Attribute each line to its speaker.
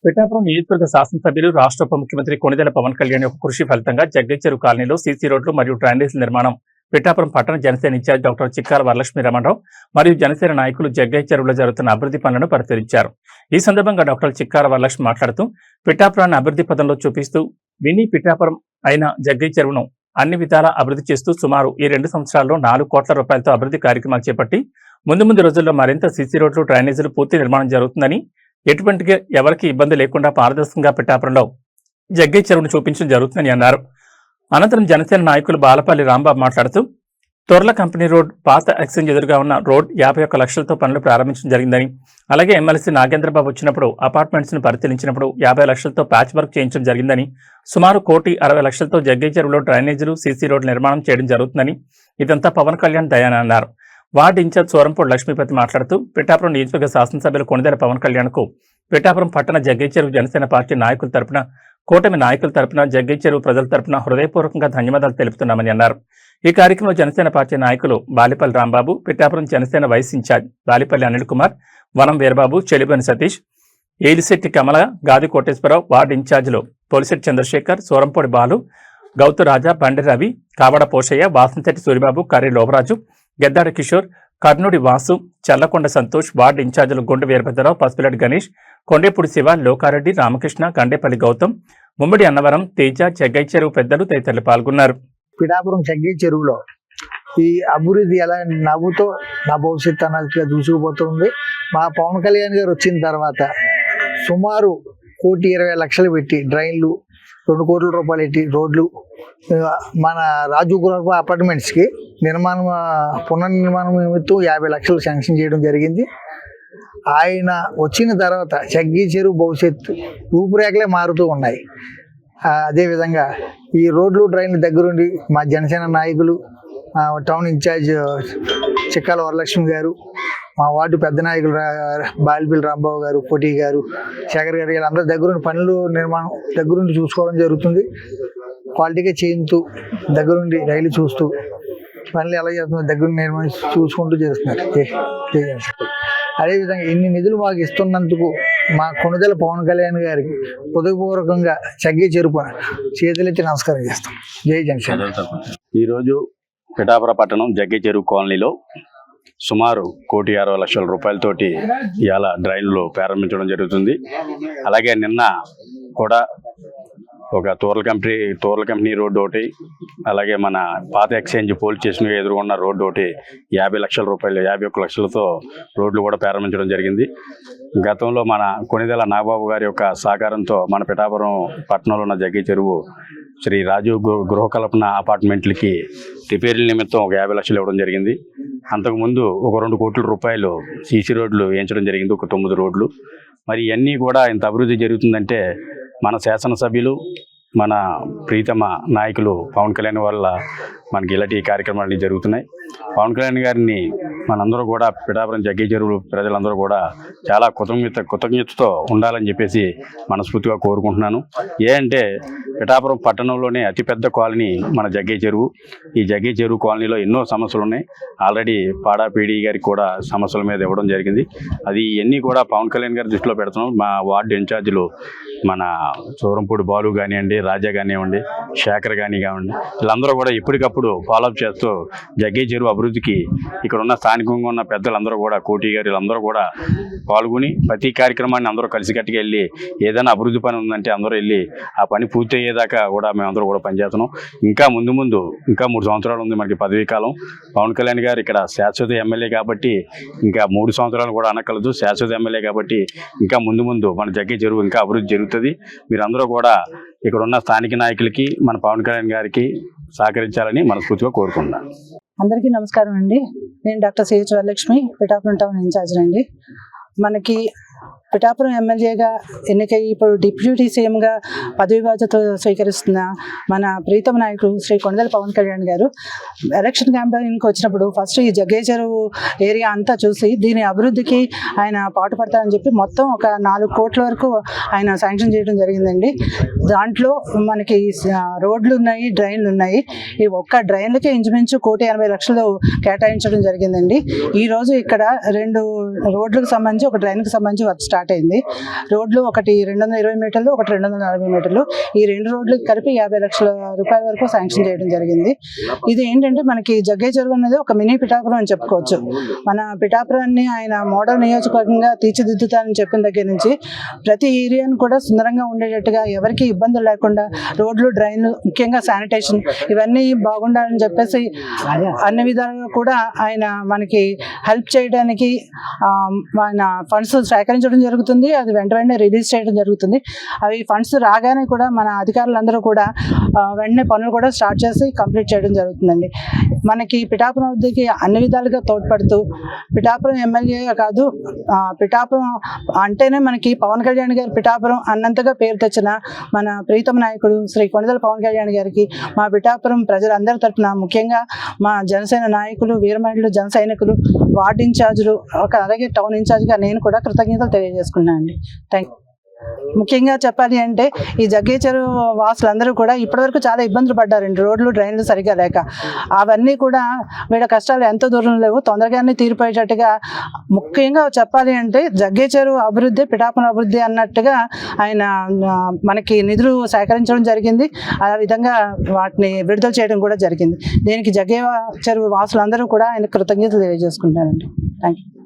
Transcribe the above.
Speaker 1: పిఠాపురం నియోజకవర్గ శాసనసభ్యులు రాష్ట్ర ఉప ముఖ్యమంత్రి కొణిదెల పవన్ కళ్యాణ్ యొక్క కృషి ఫలితంగా జగ్గైచెరువు కాలనీలో సీసీ రోడ్లు మరియు డ్రైనేజీల నిర్మాణం పిఠాపురం పట్టణ జనసేన ఇన్ఛార్జ్ డాక్టర్ చిక్కాల వరలక్ష్మి రమణరావు మరియు జనసేన నాయకులు జగ్గైచెరువులో జరుగుతున్న అభివృద్ధి పనులను పరిశీలించారు. ఈ సందర్భంగా డాక్టర్ చిక్కాల వరలక్ష్మి మాట్లాడుతూ పిఠాపురాన్ని అభివృద్ధి పదంలో చూపిస్తూ మినీ పిఠాపురం అయిన జగ్గైచెరువును అన్ని విధాలా అభివృద్ధి చేస్తూ సుమారు ఈ 2 సంవత్సరాల్లో 4 కోట్ల రూపాయలతో అభివృద్ధి కార్యక్రమాలు చేపట్టి ముందు రోజుల్లో మరింత సీసీ రోడ్లు డ్రైనేజీలు పూర్తి నిర్మాణం జరుగుతుందని, ఎటువంటి ఎవరికి ఇబ్బంది లేకుండా పారదర్శకంగా పిఠాపురంలో జగ్గైచెరువును చూపించడం జరుగుతుందని అన్నారు. అనంతరం జనసేన నాయకులు బాలపల్లి రాంబాబు మాట్లాడుతూ తొర్ల కంపెనీ రోడ్, పాత ఎక్స్చేంజ్ ఎదురుగా ఉన్న రోడ్ 51 లక్షలతో పనులు ప్రారంభించడం జరిగిందని, అలాగే ఎమ్మెల్సీ నాగేంద్రబాబు వచ్చినప్పుడు అపార్ట్మెంట్స్ ను పరిశీలించినప్పుడు 50 లక్షలతో ప్యాచ్ వర్క్ చేయించడం జరిగిందని, సుమారు 1,60 లక్షలతో జగ్గైచెరువులో డ్రైనేజీలు, సీసీ రోడ్లు నిర్మాణం చేయడం జరుగుతుందని, ఇదంతా పవన్ కళ్యాణ్ దయాన అన్నారు. వార్డు ఇన్ఛార్జ్ సోరంపూడి లక్ష్మీపతి మాట్లాడుతూ పిఠాపురం నియోజకవర్గ శాసనసభ్యులు కొణిదెల పవన్ కళ్యాణ్ కు పిఠాపురం పట్టణ జగ్గైచెరువు జనసేన పార్టీ నాయకుల తరపున, కూటమి నాయకుల తరపున, జగ్గైచెరువు ప్రజల తరపున హృదయపూర్వకంగా ధన్యవాదాలు తెలుపుతున్నామని అన్నారు. ఈ కార్యక్రమంలో జనసేన పార్టీ నాయకులు బాలిపల్లి రాంబాబు, పిఠాపురం జనసేన వైస్ ఇన్ఛార్జ్ బాలిపల్లి అనిల్ కుమార్, వనం వీరబాబు, చెలిబని సతీష్, ఏలిశెట్టి కమల, గాది కోటేశ్వరరావు, వార్డు ఇన్ఛార్జీలు పోలిశెట్టి చంద్రశేఖర్, సోరంపూడి బాలు, గౌతు రాజా, బండి రవి, కావడ పోషయ్య, వాసంశెట్టి సూరిబాబు, కర్రి లోబరాజు, గెద్దాడి కిషోర్, కర్నూడి వాసు, చల్లకొండ సంతోష్, వార్డు ఇన్ఛార్జీలు గుండు వీరభద్రరావు, పసుపులెడ్డి గణేష్, కొండేపూడి శివ, లోకారెడ్డి, రామకృష్ణ, కండేపల్లి గౌతమ్, ముమ్మడి అన్నవరం, తేజ, జగ్గైచెరువు పెద్దలు తదితరులు పాల్గొన్నారు.
Speaker 2: పిఠాపురం జగ్గైచెరువులో ఈ అభివృద్ధి ఎలా నవ్వుతో నా భవిష్యత్తు అన్నట్టుగా దూసుకుపోతుంది. మా పవన్ కళ్యాణ్ గారు వచ్చిన తర్వాత సుమారు 1,20,00,000 పెట్టి డ్రైన్లు, 2 కోట్ల రూపాయలు పెట్టి రోడ్లు, మన రాజు గృహ అపార్ట్మెంట్స్కి పునర్నిర్మాణం నిమిత్తం 50 లక్షలు శాంక్షన్ చేయడం జరిగింది. ఆయన వచ్చిన తర్వాత జగ్గైచెరువు భవిష్యత్తు రూపురేఖలే మారుతూ ఉన్నాయి. అదేవిధంగా ఈ రోడ్లు, డ్రైన్ల దగ్గరుండి మా జనసేన నాయకులు, టౌన్ ఇన్ఛార్జ్ చిక్కాల వరలక్ష్మి గారు, మా వార్డు పెద్ద నాయకులు బాలిపల్లి రాంబాబు గారు, పోటీ గారు, శేఖర్ గారు, వీళ్ళందరూ దగ్గరుండి పనులు నిర్మాణం దగ్గరుండి చూసుకోవడం జరుగుతుంది. క్వాలిటీగా చేయించు దగ్గరుండి రైలు చూస్తూ పనులు ఎలా చేస్తుందో దగ్గరుండి నిర్మాణం చూసుకుంటూ చేస్తున్నారు. అదేవిధంగా ఇన్ని నిధులు మాకు ఇస్తున్నందుకు మా కొణిదెల పవన్ కళ్యాణ్ గారికి హృదయపూర్వకంగా జగ్గైచెరువు చేతులెత్తి నమస్కారం చేస్తాం. జై జనసేన.
Speaker 3: ఈరోజు పిఠాపురం పట్టణం జగ్గైచెరువు కాలనీలో సుమారు 1,60,00,000 రూపాయలతోటి ఇవాళ డ్రైన్లు ప్రారంభించడం జరుగుతుంది. అలాగే నిన్న కూడా ఒక తోర్ల కంపెనీ రోడ్డు ఒకటి, అలాగే మన పాత ఎక్స్చేంజ్ పోలీస్ స్టేషన్ ఎదురుకున్న రోడ్డు ఒకటి 50 లక్షల రూపాయలు, 51 లక్షలతో రోడ్లు కూడా ప్రారంభించడం జరిగింది. గతంలో మన కొణిదెల నాగబాబు గారి యొక్క సహకారంతో మన పిఠాపురం పట్టణంలో ఉన్న జగ్గైచెరువు శ్రీ రాజు గృహకల్పన అపార్ట్మెంట్లకి రిపేర్ల నిమిత్తం ఒక 50 లక్షలు ఇవ్వడం జరిగింది. అంతకుముందు ఒక 2 కోట్ల రూపాయలు సీసీ రోడ్లు వేయించడం జరిగింది, ఒక 9 రోడ్లు. మరి ఇవన్నీ కూడా ఇంత అభివృద్ధి జరుగుతుందంటే మన శాసనసభ్యులు, మన ప్రీతమ నాయకులు పవన్ కళ్యాణ్ వల్ల మనకి ఇలాంటి కార్యక్రమాలు జరుగుతున్నాయి. పవన్ కళ్యాణ్ గారిని మనందరూ కూడా పిఠాపురం జగ్గైచెరువు ప్రజలందరూ కూడా చాలా కృతజ్ఞతతో ఉండాలని చెప్పేసి మనస్ఫూర్తిగా కోరుకుంటున్నాను. అంటే పిఠాపురం పట్టణంలోనే అతిపెద్ద కాలనీ మన జగ్గైచెరువు. ఈ జగ్గైచెరువు కాలనీలో ఎన్నో సమస్యలు ఉన్నాయి. ఆల్రెడీ పాడాపీడి గారికి కూడా సమస్యల మీద ఇవ్వడం జరిగింది. అది ఇవన్నీ కూడా పవన్ కళ్యాణ్ గారి దృష్టిలో పెడుతున్నాం. మా వార్డు ఇన్ఛార్జీలు మన సోరంపూడి బాలు కానివ్వండి, రాజా కానివ్వండి, శేఖర్ కానివ్వండి, వీళ్ళందరూ కూడా ఎప్పటికప్పుడు ఫాలోఅప్ చేస్తూ జగ్గైచెరువు అభివృద్ధికి ఇక్కడ ఉన్న స్థానికంగా ఉన్న పెద్దలందరూ కూడా, కోటి గారు, వీళ్ళందరూ కూడా పాల్గొని ప్రతి కార్యక్రమాన్ని అందరూ కలిసికట్టుగా వెళ్ళి ఏదైనా అభివృద్ధి పని ఉందంటే అందరూ వెళ్ళి ఆ పని పూర్తి అయ్యేదాకా కూడా మేమందరూ కూడా పనిచేస్తున్నాం. ఇంకా ముందు ఇంకా 3 సంవత్సరాలు ఉంది మనకి పదవీ కాలం. పవన్ కళ్యాణ్ గారు ఇక్కడ శాశ్వత ఎమ్మెల్యే కాబట్టి ఇంకా 3 సంవత్సరాలు కూడా అనకలదు. శాశ్వత ఎమ్మెల్యే కాబట్టి ఇంకా ముందు మన జగ్గైచెరువు ఇంకా అభివృద్ధి జరుగుతుంది. మీరందరూ కూడా ఇక్కడ ఉన్న స్థానిక నాయకులకి, మన పవన్ కళ్యాణ్ గారికి సహకరించాలని మనస్ఫూర్తిగా కోరుకుంటున్నాను.
Speaker 4: అందరికీ నమస్కారం అండి. నేను doctor CH Varalakshmi, Pithapuram town in charge అండి. మనకి పిఠాపురం ఎమ్మెల్యేగా ఎన్నికై ఇప్పుడు డిప్యూటీ సీఎంగా పదవి బాధ్యతలు స్వీకరిస్తున్న మన ప్రీతమ నాయకుడు శ్రీ కొణిదెల పవన్ కళ్యాణ్ గారు ఎలక్షన్ క్యాంపెయిన్కి వచ్చినప్పుడు ఫస్ట్ ఈ జగ్గైచెరువు ఏరియా అంతా చూసి దీని అభివృద్ధికి ఆయన పాటుపడతారని చెప్పి మొత్తం ఒక 4 కోట్ల వరకు ఆయన శాంక్షన్ చేయడం జరిగిందండి. దాంట్లో మనకి రోడ్లు ఉన్నాయి, డ్రైన్లు ఉన్నాయి. ఈ ఒక్క డ్రైన్లకే ఇంచుమించు 1,80,00,000 కేటాయించడం జరిగిందండి. ఈరోజు ఇక్కడ 2 రోడ్లకు సంబంధించి, ఒక డ్రైన్కి సంబంధించి వర్క్ స్టార్ట్ స్టార్ట్ అయింది. రోడ్లు ఒకటి 220 మీటర్లు, ఒకటి 240 మీటర్లు. ఈ 2 రోడ్లకి కలిపి 50 లక్షల రూపాయల వరకు శాంక్షన్ చేయడం జరిగింది. ఇది ఏంటంటే మనకి జగ్గయ్య చెరువు అనేది ఒక మినీ పిఠాపురం అని చెప్పుకోవచ్చు. మన పిఠాపురాన్ని ఆయన మోడల్ నియోజకవర్గంగా తీర్చిదిద్దుతానని చెప్పిన దగ్గర నుంచి ప్రతి ఏరియాను కూడా సుందరంగా ఉండేటట్టుగా, ఎవరికి ఇబ్బందులు లేకుండా రోడ్లు, డ్రైన్లు, ముఖ్యంగా శానిటేషన్ ఇవన్నీ బాగుండాలని చెప్పేసి అన్ని విధాలుగా కూడా ఆయన మనకి హెల్ప్ చేయడానికి ఆయన ఫండ్స్ సేకరించడం జరుగుతుంది. అది వెంటనే రిలీజ్ చేయడం జరుగుతుంది. అవి ఫండ్స్ రాగానే కూడా మన అధికారులందరూ కూడా వెంటనే పనులు కూడా స్టార్ట్ చేసి కంప్లీట్ చేయడం జరుగుతుందండి. మనకి పిఠాపురం అభివృద్ధికి అన్ని విధాలుగా తోడ్పడుతూ, పిఠాపురం ఎమ్మెల్యే కాదు, పిఠాపురం అంటేనే మనకి పవన్ కళ్యాణ్ గారు పిఠాపురం అన్నంతగా పేరు తెచ్చిన మన ప్రీతమ నాయకుడు శ్రీ కొణిదెల పవన్ కళ్యాణ్ గారికి మా పిఠాపురం ప్రజలందరి తరఫున, ముఖ్యంగా మా జనసేన నాయకులు, వీరమహిళలు, జన సైనికులు, వార్డు ఇన్ఛార్జీలు, అలాగే టౌన్ ఇన్ఛార్జిగా నేను కూడా కృతజ్ఞతలు తెలియజేసుకున్నాను అండి. Thank you. ముఖ్యంగా చెప్పాలి అంటే ఈ జగ్గయ్య చెరువు వాసులందరూ కూడా ఇప్పటివరకు చాలా ఇబ్బందులు పడ్డారండి, రోడ్లు, డ్రైన్లు సరిగా లేక. అవన్నీ కూడా వీళ్ళ కష్టాలు ఎంతో దూరం లేవు, తొందరగానే తీరిపోయేటట్టుగా. ముఖ్యంగా చెప్పాలి అంటే జగ్గయ్య చెరువు అభివృద్ధి పిఠాపురం అభివృద్ధి అన్నట్టుగా ఆయన మనకి నిధులు సేకరించడం జరిగింది. ఆ విధంగా వాటిని విడుదల చేయడం కూడా జరిగింది. దీనికి జగ్గయ్య చెరువు వాసులందరూ కూడా ఆయన కృతజ్ఞతలు తెలియజేసుకుంటారండి. Thank you.